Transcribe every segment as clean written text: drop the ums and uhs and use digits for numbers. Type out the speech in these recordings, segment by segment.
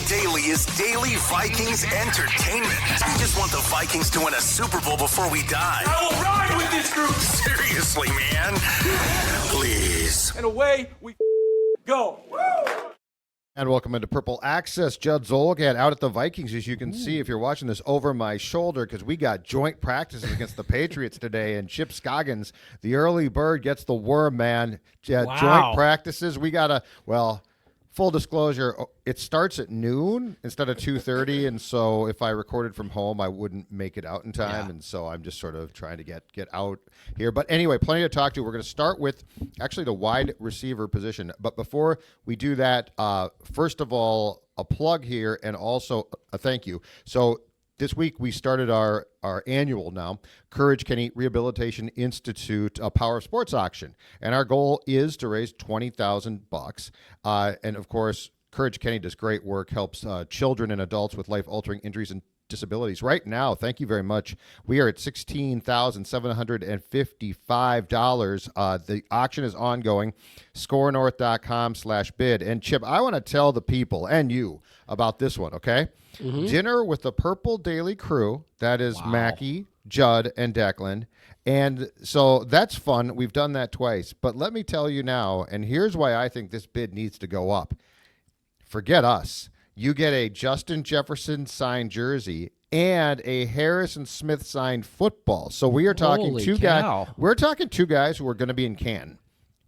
Daily is daily Vikings entertainment. We just want the Vikings to win a Super Bowl before we die. I will ride with this group. Seriously, man. Please. And away we go. Woo! And welcome into Purple Access. Judd Zulgad out at the Vikings, as you can see if you're watching this over my shoulder, because we got joint practices against the Patriots today. And Chip Scoggins, the early bird, gets the worm, man. Joint practices. We got full disclosure, it starts at noon instead of 2:30, and so if I recorded from home, I wouldn't make it out in time, and so I'm just sort of trying to get out here. But anyway, plenty to talk to. We're going to start with actually the wide receiver position. But before we do that, first of all, a plug here and also a thank you. So this week we started our annual now Courage Kenny Rehabilitation Institute Power of Sports auction, and our goal is to raise $20,000. And of course, Courage Kenny does great work, helps children and adults with life-altering injuries and disabilities. Right now, thank you very much, we are at $16,755. The auction is ongoing. SKORNorth.com/bid. And Chip, I want to tell the people and you about this one, okay? Mm-hmm. Dinner with the Purple Daily crew. That is Mackie, Judd, and Declan. And so that's fun. We've done that twice. But let me tell you now, and here's why I think this bid needs to go up. Forget us. You get a Justin Jefferson signed jersey and a Harrison Smith signed football. So we are talking two guys. We're talking two guys who are going to be in Canton.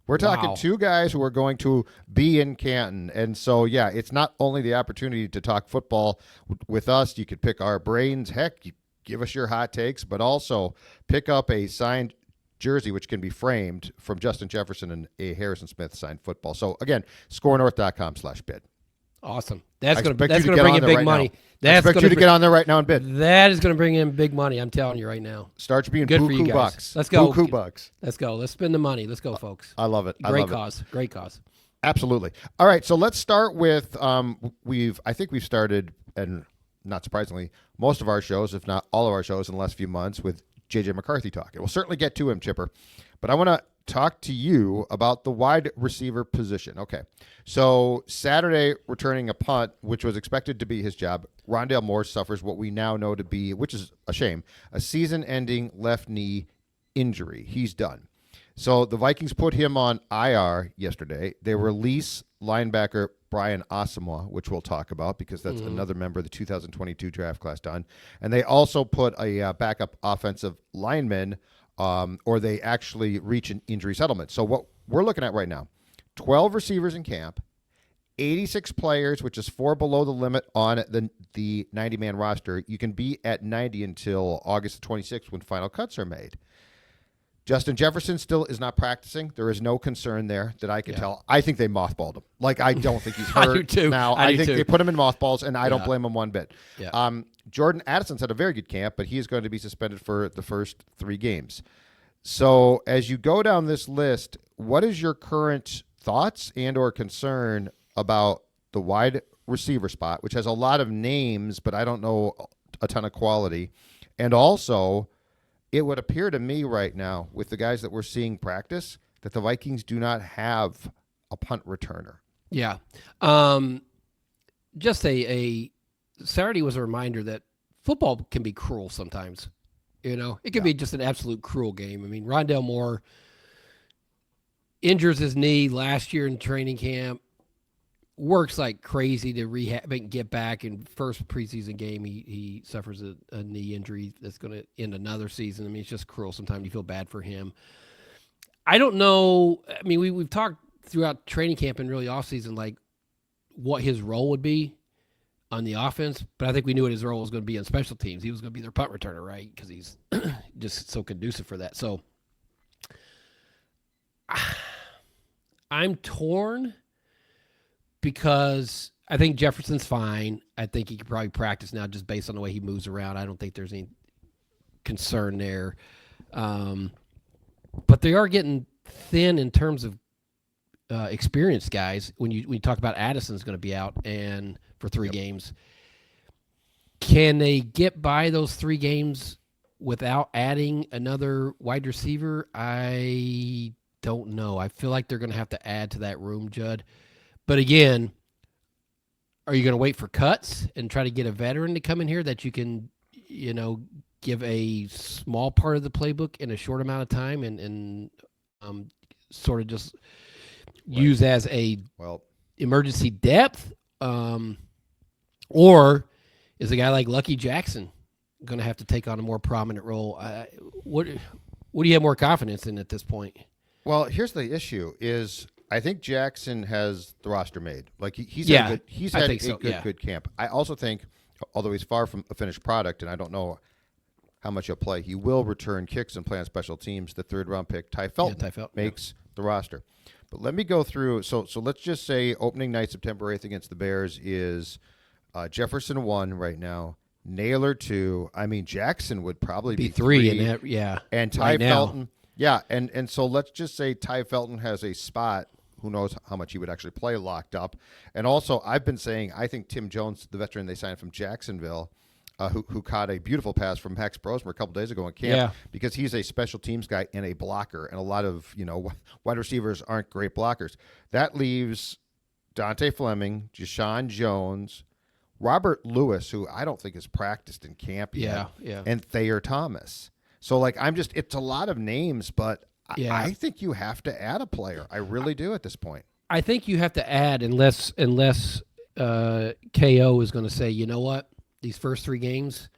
We're talking two guys who are going to be in Canton. And so, yeah, it's not only the opportunity to talk football with us. You could pick our brains. Heck, you give us your hot takes, but also pick up a signed jersey, which can be framed from Justin Jefferson and a Harrison Smith signed football. So, again, SKORNorth.com/bid. Awesome. That's going to bring in big money. I expect you to get on there right now and bid. That is going to bring in big money. I'm telling you right now. Starts being good for you guys. Bucks. Let's go. Buku bucks. Let's go. Let's spend the money. Let's go, folks. I love it. Great cause. Great cause. Absolutely. All right. So let's start with I think we've started, and not surprisingly, most of our shows, if not all of our shows in the last few months, with J.J. McCarthy talking. We'll certainly get to him, Chipper. But I want to talk to you about the wide receiver position. Okay. So Saturday, returning a punt, which was expected to be his job, Rondale Moore suffers what we now know to be, which is a shame, a season-ending left knee injury. He's done. So the Vikings put him on IR yesterday. They release linebacker Brian Asamoah, which we'll talk about because that's another member of the 2022 draft class done. And they also put a backup offensive lineman, or they actually reach an injury settlement. So what we're looking at right now, 12 receivers in camp, 86 players, which is 4 below the limit on the 90-man roster. You can be at 90 until August 26th when final cuts are made. Justin Jefferson still is not practicing. There is no concern there that I can tell. I think they mothballed him. I don't think he's hurt. I do too. Now. I think they put him in mothballs, and I don't blame him one bit. Yeah. Jordan Addison's had a very good camp, but he is going to be suspended for the first 3 games. So as you go down this list, what is your current thoughts and or concern about the wide receiver spot, which has a lot of names, but I don't know a ton of quality? And also, it would appear to me right now, with the guys that we're seeing practice, that the Vikings do not have a punt returner. Yeah. Just Saturday was a reminder that football can be cruel sometimes. You know, it can be just an absolute cruel game. I mean, Rondale Moore injures his knee last year in training camp, works like crazy to rehab and get back. In first preseason game, he suffers a knee injury that's going to end another season. I mean, it's just cruel. Sometimes you feel bad for him. I don't know. I mean, we've talked throughout training camp and really offseason, like what his role would be on the offense, but I think we knew what his role was going to be on special teams. He was going to be their punt returner, right? Because he's just so conducive for that. So I'm torn because I think Jefferson's fine. I think he could probably practice now just based on the way he moves around. I don't think there's any concern there. But they are getting thin in terms of experienced guys. When you talk about Addison's going to be out and for 3 games, can they get by those 3 games without adding another wide receiver? I don't know. I feel like they're going to have to add to that room, Judd. But again, are you going to wait for cuts and try to get a veteran to come in here that you can, give a small part of the playbook in a short amount of time and sort of just use as a emergency depth? Or is a guy like Lucky Jackson going to have to take on a more prominent role? What do you have more confidence in at this point? Well, here's the issue: is I think Jackson has the roster made. Like he's had a good camp. I also think, although he's far from a finished product, and I don't know how much he'll play, he will return kicks and play on special teams. The 3rd-round pick, Ty Felton, makes the roster. But let me go through. So let's just say opening night, September 8th against the Bears is Jefferson 1 right now, Naylor 2. I mean, Jackson would probably be 3 in that, yeah. And Ty Felton, yeah. And so let's just say Ty Felton has a spot. Who knows how much he would actually play locked up. And also, I've been saying I think Tim Jones, the veteran they signed from Jacksonville, who caught a beautiful pass from Hex Brosmer a couple days ago in camp, because he's a special teams guy and a blocker, and a lot of wide receivers aren't great blockers. That leaves Dante Fleming, Jashawn Jones, Robert Lewis, who I don't think has practiced in camp yet, and Thayer Thomas. So it's a lot of names, but I think you have to add a player. I really do at this point. I think you have to add unless KO is going to say, you know what? These first 3 games,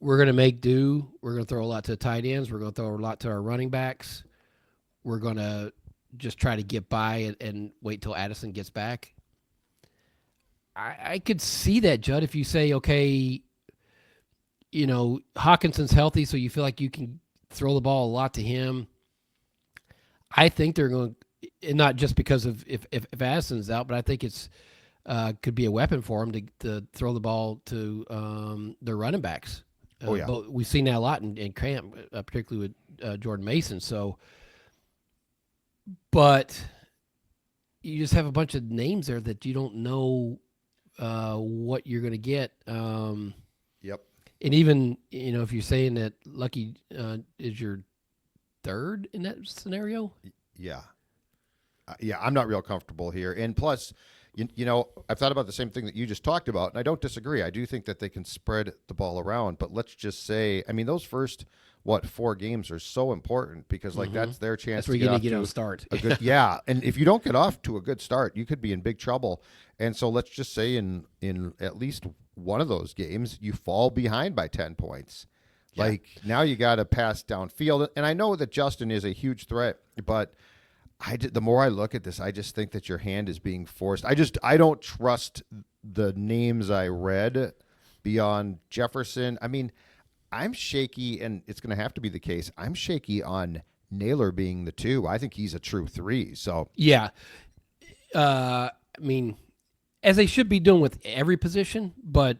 we're going to make do. We're going to throw a lot to tight ends. We're going to throw a lot to our running backs. We're going to just try to get by and wait till Addison gets back. I could see that, Judd, if you say, okay, Hawkinson's healthy, so you feel like you can throw the ball a lot to him. I think they're going to, and not just because of if Addison's out, but I think it's could be a weapon for him to throw the ball to their running backs. But we've seen that a lot in camp, particularly with Jordan Mason. So, but you just have a bunch of names there that you don't know what you're going to get. Yep. And even if you're saying that Lucky is your 3rd in that scenario, I'm not real comfortable here. And plus, I've thought about the same thing that you just talked about, and I don't disagree. I do think that they can spread the ball around, but let's just say, I mean, those first 4 games are so important because that's their chance to get off a start. A good, and if you don't get off to a good start, you could be in big trouble. And so let's just say in at least one of those games, you fall behind by 10 points. Yeah. Now you got to pass downfield, and I know that Justin is a huge threat, but the more I look at this, I just think that your hand is being forced. I don't trust the names I read beyond Jefferson. I mean, I'm shaky, and it's going to have to be the case. I'm shaky on Naylor being the 2. I think he's a true 3. So yeah, I mean, as they should be doing with every position. But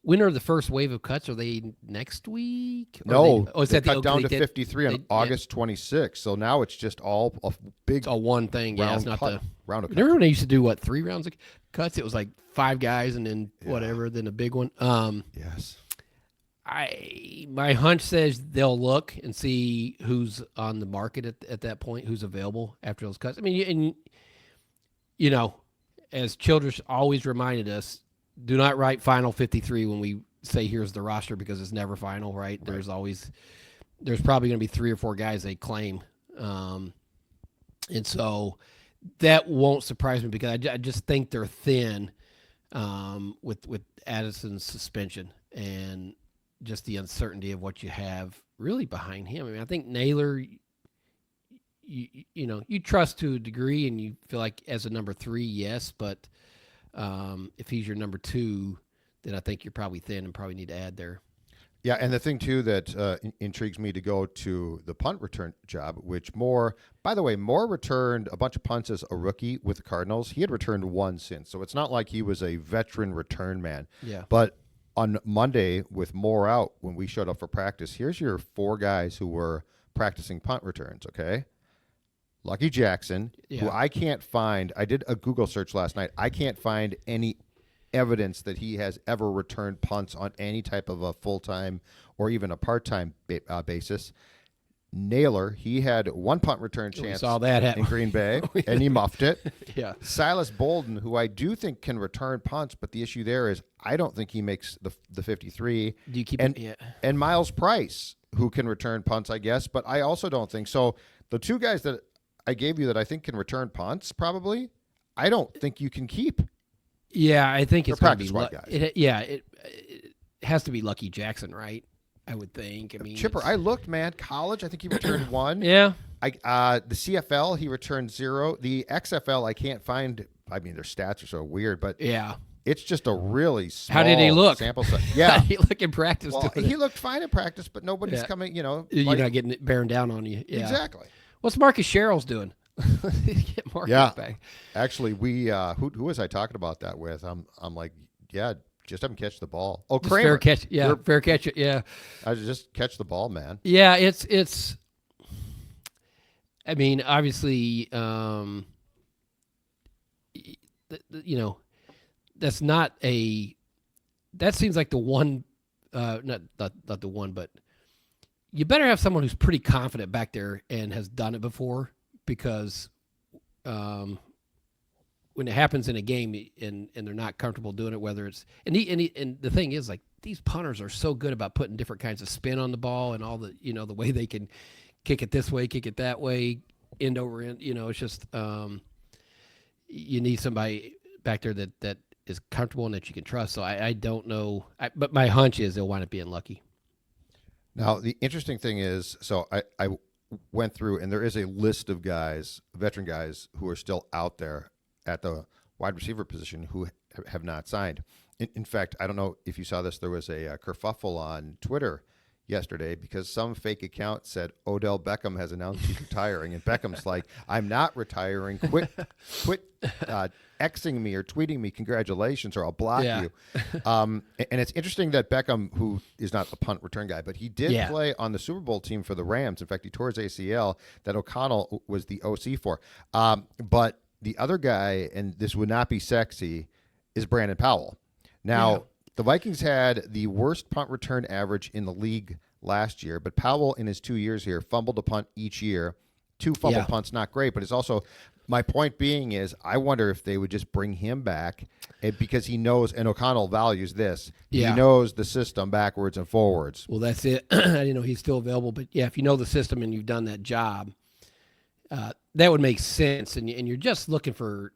when are the first wave of cuts? Are they next week? No, they cut down to 53 on August 26th. So now it's just all a big. It's all one thing. Yeah, it's not the round of cuts. Remember when they used to do 3 rounds of cuts? It was like 5 guys and then whatever, then a big one. Yes. My hunch says they'll look and see who's on the market at that point, who's available after those cuts. I mean, as Childress always reminded us, do not write final 53 when we say here's the roster because it's never final, right? There's probably going to be 3 or 4 guys they claim. And so that won't surprise me because I just think they're thin with Addison's suspension and just the uncertainty of what you have really behind him. I mean, I think Naylor, you trust to a degree and you feel like as a number 3, yes, but if he's your number 2, then I think you're probably thin and probably need to add there. Yeah, and the thing, too, that intrigues me to go to the punt return job, which Moore, by the way, Moore returned a bunch of punts as a rookie with the Cardinals. He had returned 1 since, so it's not like he was a veteran return man. Yeah. But on Monday, with Moore out, when we showed up for practice, here's your 4 guys who were practicing punt returns, okay? Lucky Jackson, who I can't find. I did a Google search last night. I can't find any evidence that he has ever returned punts on any type of a full-time or even a part-time basis. Naylor, he had one punt return chance saw that in Green Bay, and he muffed it. Yeah. Silas Bolden, who I do think can return punts, but the issue there is I don't think he makes the 53. Do you keep and, it? Yeah. And Miles Price, who can return punts, I guess, but I also don't think so. The two guys that I gave you that I think can return punts, probably, I don't think you can keep. Yeah, I think it's going to be guys. It has to be Lucky Jackson, right? I would think. I mean, Chipper, I looked, man. College, I think he returned 1. Yeah. The CFL, he returned 0. The XFL, I can't find. I mean, their stats are so weird, but yeah, it's just a really small How did he look? sample size. Yeah. How did he look in practice? Well, he looked fine in practice, but nobody's coming, You're like, not getting it bearing down on you. Yeah. Exactly. What's Marcus Sherrill's doing? Get Marcus back. Actually, we who was I talking about that with? I'm like, yeah, just have him catch the ball. Oh, Just Kramer. fair catch. Yeah, fair catch it. Yeah. I just catch the ball, man. Yeah, it's. I mean, obviously, that's not a. That seems like the one, not the one, but you better have someone who's pretty confident back there and has done it before, because when it happens in a game and they're not comfortable doing it, whether it's and the thing is, like, these punters are so good about putting different kinds of spin on the ball and all the the way they can kick it this way, kick it that way, end over end. It's just you need somebody back there that is comfortable and that you can trust. So I don't know, but my hunch is they'll wind up being lucky. Now, the interesting thing is, so I went through, and there is a list of guys, veteran guys, who are still out there at the wide receiver position who have not signed. In fact, I don't know if you saw this. There was a kerfuffle on Twitter yesterday because some fake account said Odell Beckham has announced he's retiring, and Beckham's like, "I'm not retiring. Quit Xing me or tweeting me congratulations, or I'll block you." And it's interesting that Beckham, who is not the punt return guy, but he did play on the Super Bowl team for the Rams. In fact, he tore his ACL that O'Connell was the OC for. But the other guy, and this would not be sexy, is Brandon Powell. Now, the Vikings had the worst punt return average in the league last year, but Powell in his 2 years here fumbled a punt each year. 2 fumbled punts, not great, but it's also, my point being is, I wonder if they would just bring him back because he knows, and O'Connell values this, he knows the system backwards and forwards. Well, that's it. I didn't know he's still available, but yeah, if you know the system and you've done that job, that would make sense, and you're just looking for,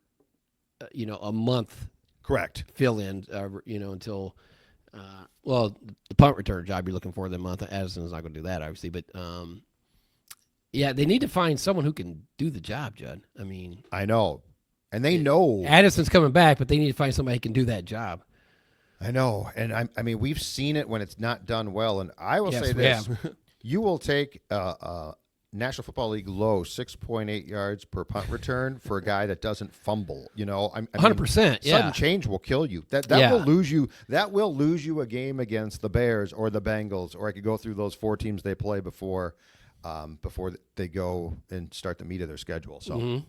a month. Correct. Fill in, until, the punt return job you're looking for the month. Addison is not going to do that, obviously, but they need to find someone who can do the job, Judd. I mean, I know, and they know Addison's coming back, but they need to find somebody who can do that job. I know, and I mean, we've seen it when it's not done well, and I will say this: you will take National Football League low 6.8 yards per punt return for a guy that doesn't fumble. 100%. Yeah. Sudden change will kill you. That will lose you. That will lose you a game against the Bears or the Bengals, or I could go through those 4 teams they play before they go and start the meat of their schedule. So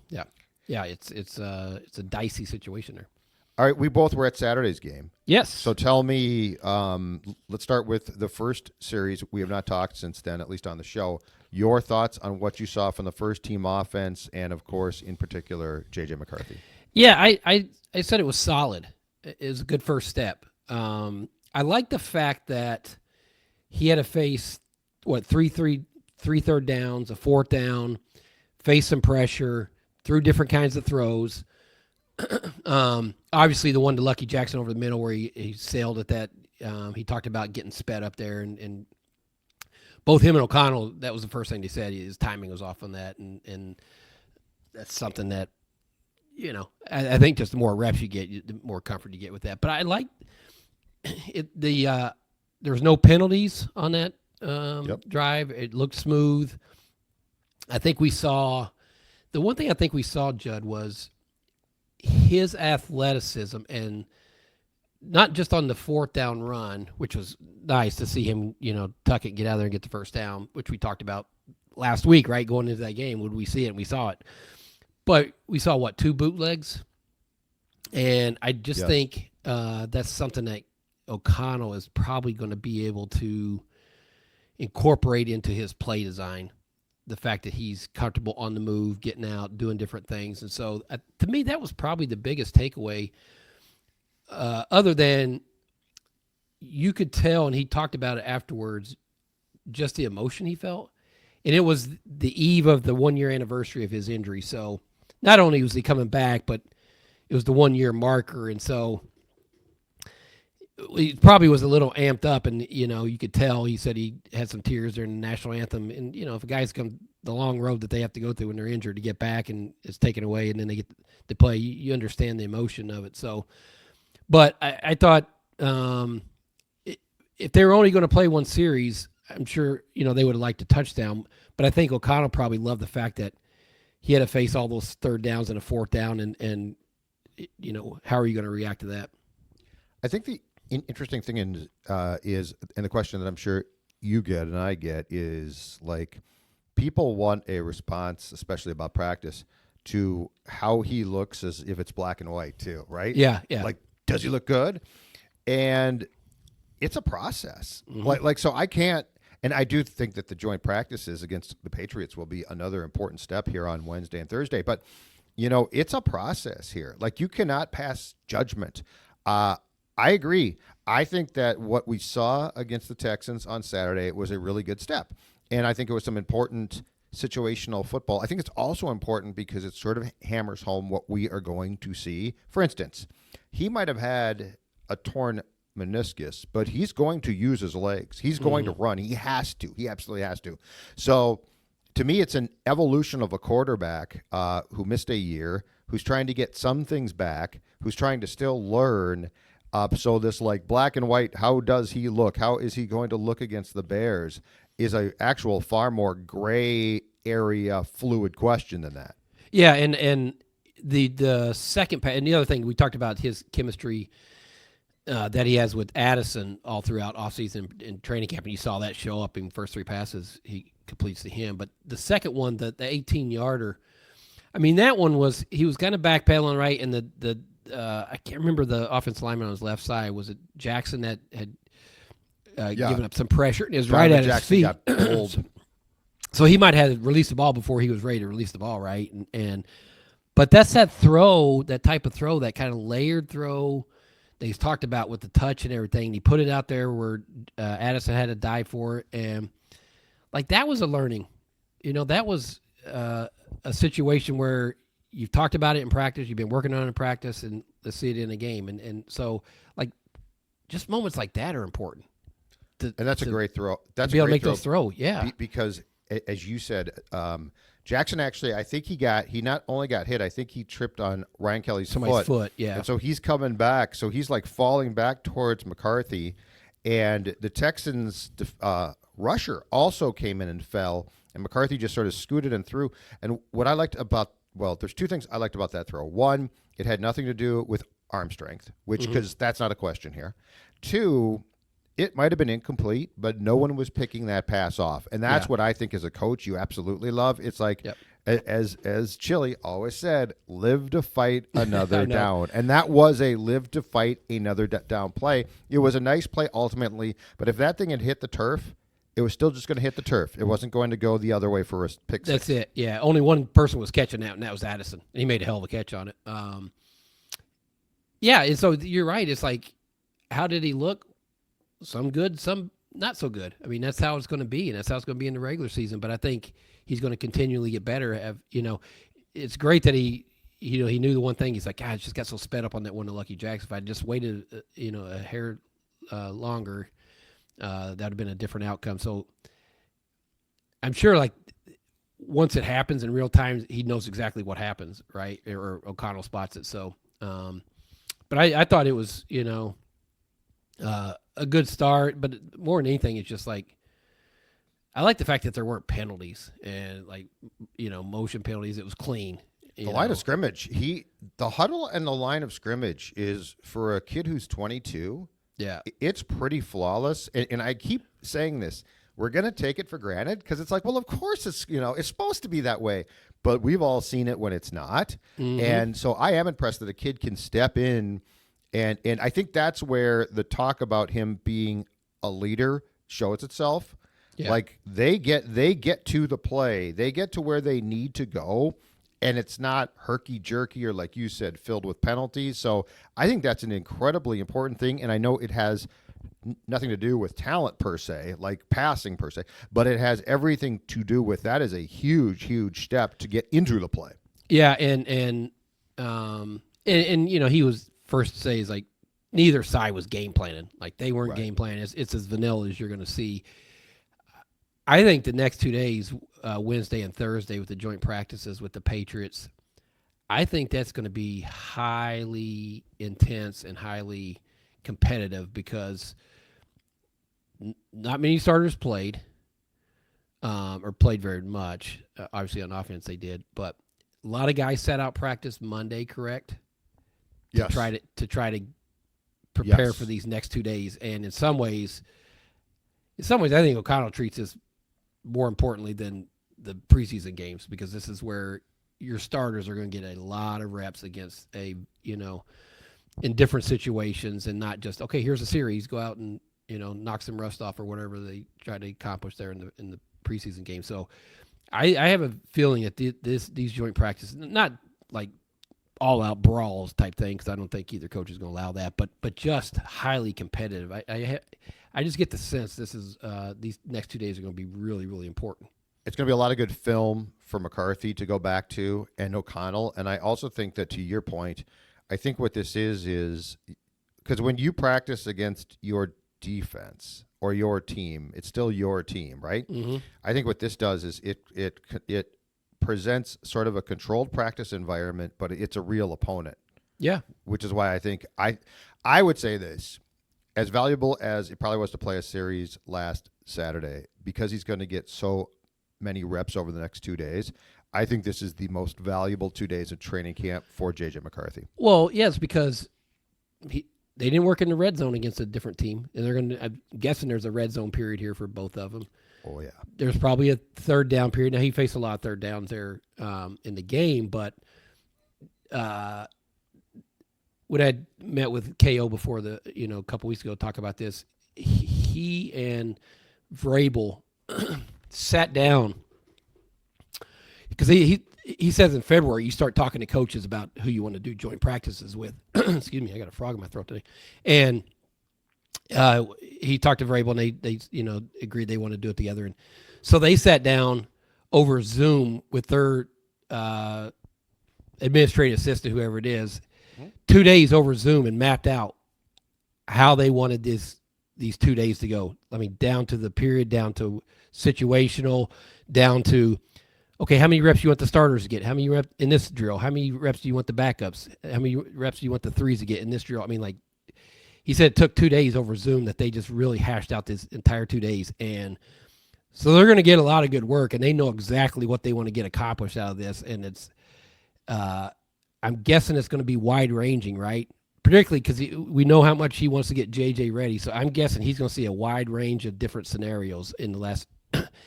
it's a dicey situation there. All right, we both were at Saturday's game. Yes. So tell me, let's start with the first series. We have not talked since then, at least on the show. Your thoughts on what you saw from the first team offense and, of course, in particular, J.J. McCarthy. Yeah, I said it was solid. It was a good first step. I like the fact that he had to face, 3 third downs, a 4th down, face some pressure, threw different kinds of throws. Obviously, the one to Lucky Jackson over the middle where he sailed at that. He talked about getting sped up there, and both him and O'Connell, that was the first thing they said. His timing was off on that, and that's something that, I think just the more reps you get, the more comfort you get with that. But I like it. There was no penalties on that drive. It looked smooth. I think we saw the one thing I think we saw, Judd, was his athleticism, and not just on the 4th down run, which was nice to see him, tuck it, get out there and get the first down, which we talked about last week, right? Going into that game, would we see it? And we saw it. But we saw, 2 bootlegs? And I just think that's something that O'Connell is probably going to be able to incorporate into his play design. the fact that he's comfortable on the move, getting out, doing different things. And so to me, that was probably the biggest takeaway, other than you could tell, and he talked about it afterwards, just the emotion he felt. And it was the eve of the 1-year anniversary of his injury. So not only was he coming back, but it was the 1-year marker. And so he probably was a little amped up, and, you could tell. He said he had some tears during the national anthem. And, if a guy's come the long road that they have to go through when they're injured to get back and it's taken away and then they get to play, you understand the emotion of it. So, but I thought if they were only going to play one series, I'm sure, they would have liked a touchdown. But I think O'Connell probably loved the fact that he had to face all those third downs and a fourth down, and how are you going to react to that? I think the interesting thing is, and the question that I'm sure you get and I get is, like, people want a response, especially about practice, to how he looks as if it's black and white too, right? Yeah. Like, does he look good? And it's a process. Mm-hmm. So I can't, and I do think that the joint practices against the Patriots will be another important step here on Wednesday and Thursday. But, it's a process here. Like, you cannot pass judgment. I agree. I think that what we saw against the Texans on Saturday was a really good step. And I think it was some important situational football. I think it's also important because it sort of hammers home what we are going to see. For instance, he might have had a torn meniscus, but he's going to use his legs. He's going to run. He has to. He absolutely has to. So to me, it's an evolution of a quarterback who missed a year, who's trying to get some things back, who's trying to still learn. So this, like, black and white, how does he look? How is he going to look against the Bears is a actual far more gray area fluid question than that. Yeah, and the second and the other thing, we talked about his chemistry that he has with Addison all throughout offseason and training camp, and you saw that show up in first 3 passes he completes to him. But the second one, the 18-yarder, I mean, that one was, he was kind of backpedaling, right, and the I can't remember the offensive lineman on his left side. Was it Jackson that had given up some pressure? And it was right at his feet. Got pulled. So he might have released the ball before he was ready to release the ball, right? But that's that throw, that type of throw, that kind of layered throw that he's talked about with the touch and everything. He put it out there where Addison had to dive for it. And, like, that was a learning. That was a situation where you've talked about it in practice, you've been working on it in practice, and let's see it in a game. And so, like, just moments like that are important. And that's a great throw. That's to be able a to make great those throw, yeah. Because, as you said, Jackson actually, I think he not only got hit, I think he tripped on Ryan Kelly's foot, yeah. And so he's coming back. So he's, like, falling back towards McCarthy. And the Texans' rusher also came in and fell. And McCarthy just sort of scooted and threw. And what I liked about, there's 2 things I liked about that throw. 1, it had nothing to do with arm strength, which, because that's not a question here. 2, it might have been incomplete, but no one was picking that pass off. And that's what I think, as a coach, you absolutely love. It's like, as Chili always said, live to fight another down. And that was a live to fight another down play. It was a nice play ultimately, but if that thing had hit the turf, it was still just going to hit the turf. It wasn't going to go the other way for a pick six. That's it, yeah. Only one person was catching that, and that was Addison. And he made a hell of a catch on it. And so you're right. It's like, how did he look? Some good, some not so good. I mean, that's how it's going to be, and that's how it's going to be in the regular season. But I think he's going to continually get better. It's great that he knew the one thing. He's like, God, I just got so sped up on that one to Lucky Jacks. If I just waited, a hair longer, that would have been a different outcome. So I'm sure, like, once it happens in real time, he knows exactly what happens, right? Or O'Connell spots it. So, but I thought it was, a good start, but more than anything, it's just like, I like the fact that there weren't penalties and, like, motion penalties. It was clean. The line of scrimmage, the huddle and the line of scrimmage is, for a kid who's 22, it's pretty flawless. And I keep saying this, we're going to take it for granted because it's like, well, of course it's supposed to be that way, but we've all seen it when it's not. Mm-hmm. And so I am impressed that a kid can step in. And I think that's where the talk about him being a leader shows itself. Yeah. Like they get to the play, they get to where they need to go, and it's not herky jerky or, like you said, filled with penalties. So I think that's an incredibly important thing, and I know it has nothing to do with talent per se, like passing per se, but it has everything to do with that is a huge step to get into the play. Yeah, and you know, he was first to say is like neither side was game planning. Like they weren't game planning. It's as vanilla as you're going to see. I think the next 2 days, Wednesday and Thursday, with the joint practices with the Patriots, I think that's going to be highly intense and highly competitive because not many starters played, or played very much. Obviously, on offense they did, but a lot of guys sat out practice Monday, correct? Yes. To try to prepare for these next 2 days, and in some ways, I think O'Connell treats this more importantly than the preseason games because this is where your starters are going to get a lot of reps against in different situations and not just, okay, here's a series, go out and, knock some rust off or whatever they try to accomplish there in the preseason game. So I have a feeling that these joint practices, not like all out brawls type thing, because I don't think either coach is going to allow that, but just highly competitive. I just get the sense this is these next 2 days are going to be really, really important. It's going to be a lot of good film for McCarthy to go back to and O'Connell. And I also think that, to your point, I think what this is because when you practice against your defense or your team, it's still your team, right? Mm-hmm. I think what this does is it presents sort of a controlled practice environment, but it's a real opponent. Yeah. Which is why I think I would say this. As valuable as it probably was to play a series last Saturday, because he's going to get so many reps over the next 2 days, I think this is the most valuable 2 days of training camp for J.J. McCarthy. Well, yes, because they didn't work in the red zone against a different team, and I'm guessing there's a red zone period here for both of them. Oh, yeah. There's probably a third down period. Now, he faced a lot of third downs there in the game, but when I met with KO before a couple weeks ago, talk about this, he and Vrabel sat down because he says in February you start talking to coaches about who you want to do joint practices with. Excuse me, I got a frog in my throat today. And he talked to Vrabel and they agreed they want to do it together. And so they sat down over Zoom with their administrative assistant, whoever it is, 2 days over Zoom and mapped out how they wanted these 2 days to go. I mean, down to the period, down to situational, down to, okay, how many reps do you want the starters to get? How many reps in this drill? How many reps do you want the backups? How many reps do you want the threes to get in this drill? I mean, like he said, it took 2 days over Zoom that they just really hashed out this entire 2 days. And so they're going to get a lot of good work, and they know exactly what they want to get accomplished out of this. And it's, I'm guessing it's going to be wide-ranging, right? Particularly because we know how much he wants to get JJ ready. So I'm guessing he's going to see a wide range of different scenarios in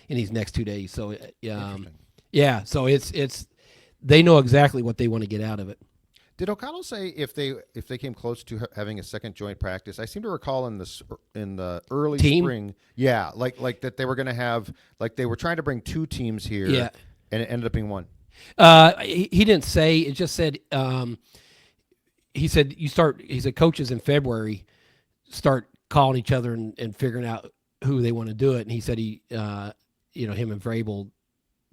these next 2 days. So yeah, so it's they know exactly what they want to get out of it. Did O'Connell say if they came close to having a second joint practice? I seem to recall in the early spring, yeah, like that they were going to have, like they were trying to bring two teams here, yeah, and it ended up being one. He didn't say. It just said. He said coaches in February start calling each other and figuring out who they want to do it. And he said him and Vrabel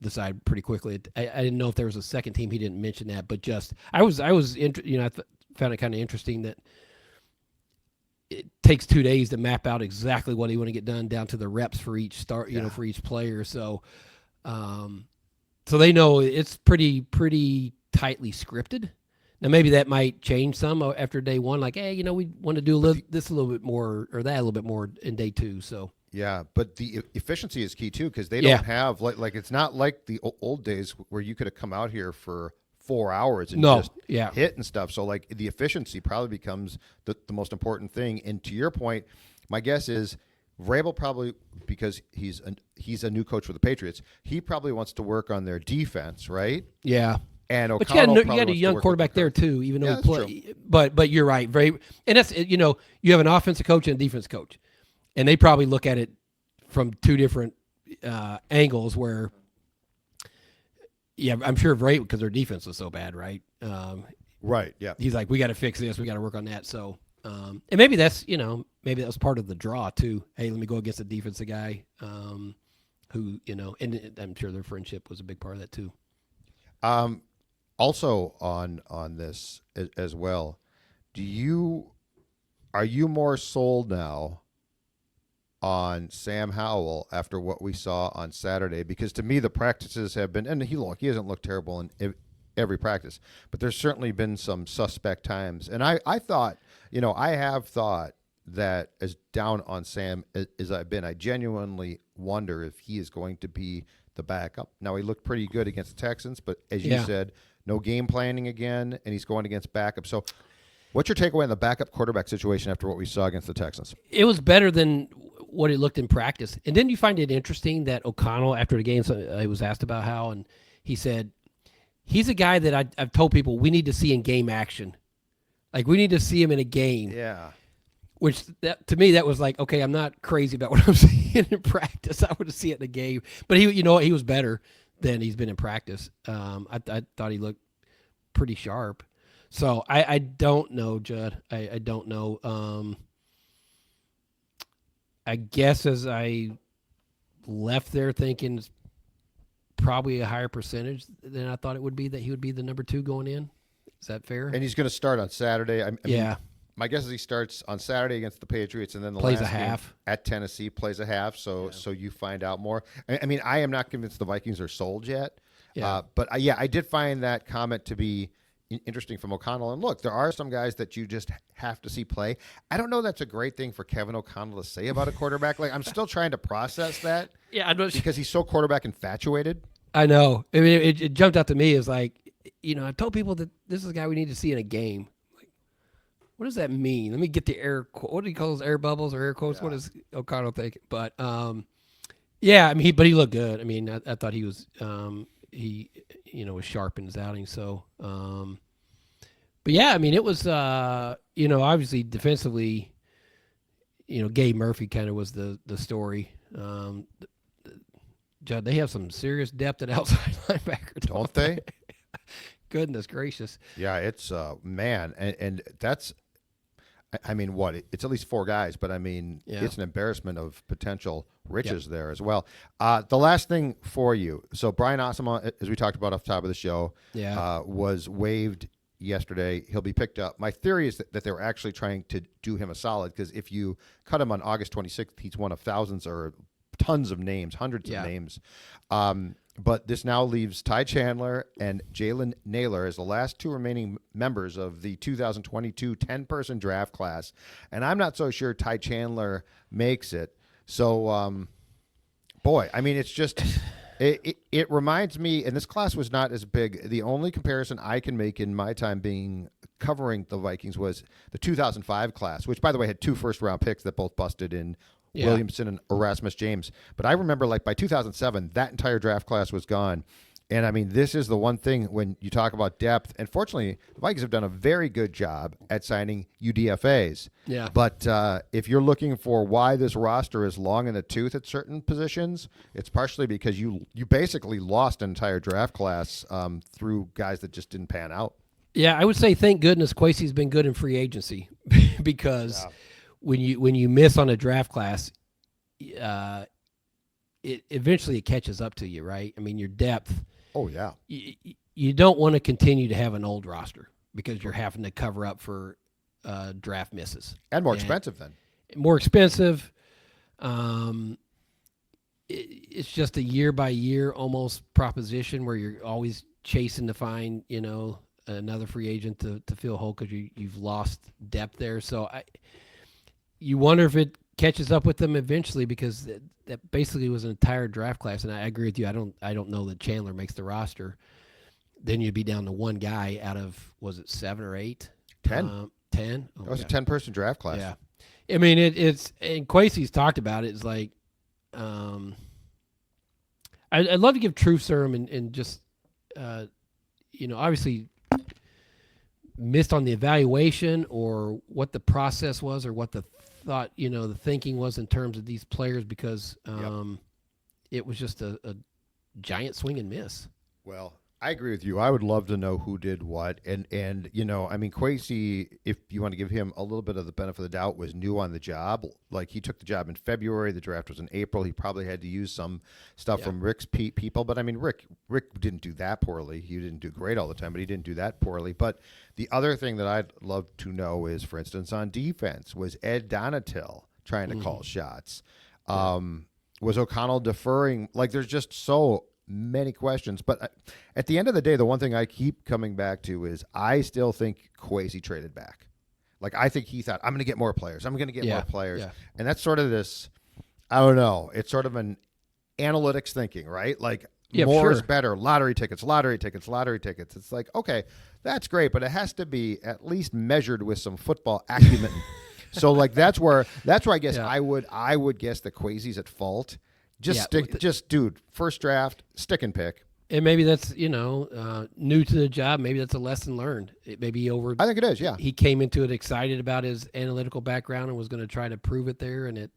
decide pretty quickly. I didn't know if there was a second team. He didn't mention that, but just I found it kind of interesting that it takes 2 days to map out exactly what you want to get done down to the reps for each for each player. So, so they know it's pretty tightly scripted. Now maybe that might change some after day one. Like, hey, we want to do this a little bit more or that a little bit more in day two. So yeah, but the efficiency is key too, because they don't have like it's not like the old days where you could have come out here for 4 hours and just hit and stuff. So like the efficiency probably becomes the most important thing. And to your point, my guess is Vrabel probably, because he's a new coach for the Patriots, he probably wants to work on their defense, right? Yeah. And O'Connell but you had a young quarterback there too, even though he played. True. But you're right, and that's you have an offensive coach and a defense coach, and they probably look at it from two different angles where, yeah, I'm sure Vrabel, because their defense was so bad, right? Right. Yeah. He's like, we got to fix this. We got to work on that. So, and maybe that's, maybe that was part of the draw too. Hey, let me go against a defensive guy who, and I'm sure their friendship was a big part of that too. Also on this as well, are you more sold now on Sam Howell after what we saw on Saturday? Because to me, the practices have been, and he hasn't looked terrible in every practice, but there's certainly been some suspect times. And I thought, I have thought that as down on Sam as I've been, I genuinely wonder if he is going to be the backup. Now, he looked pretty good against the Texans, but as you said, no game planning again, and he's going against backup. So what's your takeaway on the backup quarterback situation after what we saw against the Texans? It was better than what it looked in practice. And didn't you find it interesting that O'Connell, after the game, he was asked about how, and he said, he's a guy that I've told people we need to see in game action. Like, we need to see him in a game. Yeah. Which, to me, that was like, okay, I'm not crazy about what I'm seeing in practice. I want to see it in the game. But he was better than he's been in practice. I thought he looked pretty sharp. So I don't know, Judd. I don't know. I guess as I left there thinking it's probably a higher percentage than I thought it would be that he would be the number 2 going in. Is that fair? And he's going to start on Saturday. I yeah. mean, my guess is he starts on Saturday against the Patriots, and then the plays last a half game at Tennessee plays a half. So you find out more. I mean, I am not convinced the Vikings are sold yet. Yeah. But I did find that comment to be interesting from O'Connell. And look, there are some guys that you just have to see play. I don't know that's a great thing for Kevin O'Connell to say about a quarterback. Like, I'm still trying to process that. Yeah, I'm not because he's so quarterback infatuated. I know. I mean, it jumped out to me as like, I've told people that this is a guy we need to see in a game. Like, what does that mean? Let me get the what do you call those, air bubbles or air quotes? Yeah. What does O'Connell think? But yeah, I mean, but he looked good. I mean, I thought he was was sharp in his outing. So, but yeah, I mean, it was obviously defensively, Gabe Murphy kind of was the story. Judd, they have some serious depth at outside linebacker, don't they? Goodness gracious. Yeah, it's man, and that's, I mean, what? It's at least 4 guys, but I mean, it's an embarrassment of potential riches there as well. The last thing for you, so Brian Osama, as we talked about off the top of the show, was waived yesterday. He'll be picked up. My theory is that they were actually trying to do him a solid, because if you cut him on August 26th, he's one of thousands or tons of names, hundreds of names. But this now leaves Ty Chandler and Jalen Naylor as the last 2 remaining members of the 2022 10-person draft class. And I'm not so sure Ty Chandler makes it. So, boy, I mean, it's just it reminds me, and this class was not as big. The only comparison I can make in my time being covering the Vikings was the 2005 class, which, by the way, had 2 first-round picks that both busted in Williamson and Erasmus James. But I remember, like, by 2007, that entire draft class was gone. And, I mean, this is the one thing when you talk about depth. And fortunately, the Vikings have done a very good job at signing UDFAs. Yeah. But if you're looking for why this roster is long in the tooth at certain positions, it's partially because you basically lost an entire draft class through guys that just didn't pan out. Yeah, I would say thank goodness Kwesi's been good in free agency because when you miss on a draft class, it eventually catches up to you, right? I mean, your depth. Oh yeah. You don't want to continue to have an old roster because you're having to cover up for draft misses. And more expensive then. More expensive. It's just a year by year almost proposition where you're always chasing to find another free agent to fill a hole because you've lost depth there. So you wonder if it catches up with them eventually, because that basically was an entire draft class. And I agree with you. I don't know that Chandler makes the roster. Then you'd be down to 1 guy out of, was it 7 or 8? 10. 10. That was a 10-person draft class. Yeah. I mean, it's, and Kwesi's talked about it. It's like, I'd love to give truth serum and just, obviously missed on the evaluation or what the process was or what the thought, the thinking was in terms of these players, because it was just a giant swing and miss. Well, I agree with you. I would love to know who did what. And I mean, Kwesi, if you want to give him a little bit of the benefit of the doubt, was new on the job. Like, he took the job in February. The draft was in April. He probably had to use some stuff from Rick's people. But, I mean, Rick didn't do that poorly. He didn't do great all the time, but he didn't do that poorly. But the other thing that I'd love to know is, for instance, on defense, was Ed Donatil trying to call shots? Was O'Connell deferring? Like, there's just so many questions. But at the end of the day, the one thing I keep coming back to is I still think Kwesi traded back. Like, I think he thought, I'm going to get more players. I'm going to get more players. Yeah. And that's sort of this, I don't know, it's sort of an analytics thinking, right? Like, more is better. Lottery tickets. It's like, okay, that's great, but it has to be at least measured with some football acumen. So, like, that's where I guess I would guess that Kwesi's at fault. Dude, first draft, stick and pick. And maybe that's, new to the job. Maybe that's a lesson learned. I think it is, yeah. He came into it excited about his analytical background and was going to try to prove it there, and it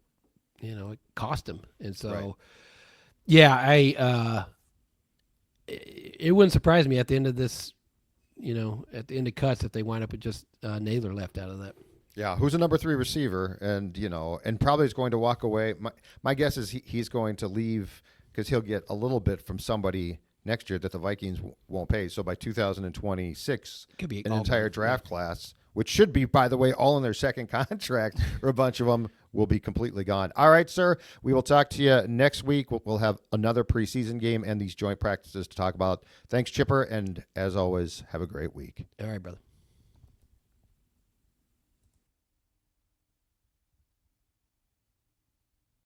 cost him. And so, it wouldn't surprise me at the end of this, at the end of cuts, if they wind up with just Naylor left out of that. Yeah, who's a number 3 receiver, and and probably is going to walk away. My guess is he's going to leave because he'll get a little bit from somebody next year that the Vikings won't pay. So by 2026, could be an entire draft class, which should be, by the way, all in their second contract, or a bunch of them will be completely gone. All right, sir, we will talk to you next week. We'll have another preseason game and these joint practices to talk about. Thanks, Chipper, and as always, have a great week. All right, brother.